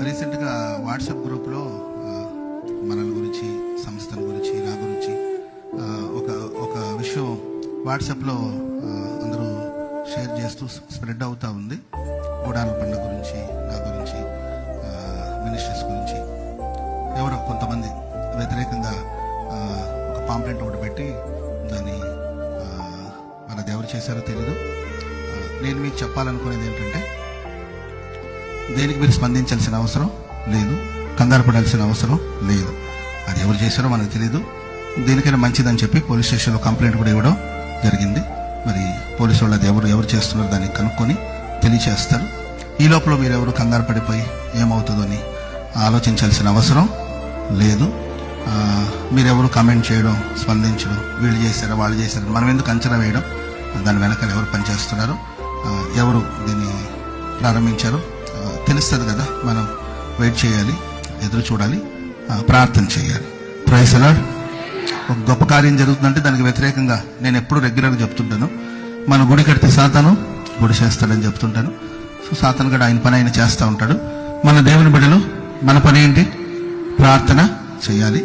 రీసెంట్గా వాట్సాప్ గ్రూప్లో మనల గురించి, సంస్థల గురించి, నా గురించి ఒక ఒక విషయం వాట్సాప్లో అందరూ షేర్ చేస్తూ స్ప్రెడ్ అవుతూ ఉంది. గూడాల పండుగ గురించి, నా గురించి, మినిస్ట్రీస్ గురించి ఎవరో కొంతమంది వ్యతిరేకంగా ఒక పాంప్లెంట్ ఒకటి పెట్టి దాన్ని మనది ఎవరు చేశారో తెలీదు. నేను మీకు చెప్పాలనుకునేది ఏంటంటే, దేనికి మీరు స్పందించాల్సిన అవసరం లేదు, కంగారు పడాల్సిన అవసరం లేదు. అది ఎవరు చేశారో మనకు తెలియదు. దేనికైనా మంచిదని చెప్పి పోలీస్ స్టేషన్లో కంప్లైంట్ కూడా ఇవ్వడం జరిగింది. మరి పోలీసు వాళ్ళు అది ఎవరు చేస్తున్నారో దాన్ని కనుక్కొని తెలియచేస్తారు. ఈ లోపల మీరెవరు కంగారు పడిపోయి ఏమవుతుందో అని ఆలోచించాల్సిన అవసరం లేదు. మీరెవరు కామెంట్ చేయడం, స్పందించడం, వీళ్ళు చేశారా వాళ్ళు చేశారు, మనం ఎందుకు అంచనా వేయడం, దాని వెనకాల ఎవరు పనిచేస్తున్నారు, ఎవరు దీన్ని ప్రారంభించారు తెలుస్తుంది కదా. మనం వెయిట్ చేయాలి, ఎదురు చూడాలి, ప్రార్థన చేయాలి. Praise the Lord. ఒక గొప్ప కార్యం జరుగుతుందంటే దానికి వ్యతిరేకంగా నేను ఎప్పుడు రెగ్యులర్గా చెప్తుంటాను, మన గుడి కడితే సాతాను గుడి చేస్తాడని చెప్తుంటాను. సో సాతాను కూడా ఆయన పని ఆయన చేస్తూ ఉంటాడు. మన దేవుని బిడ్డలు మన పని ఏంటి? ప్రార్థన చేయాలి.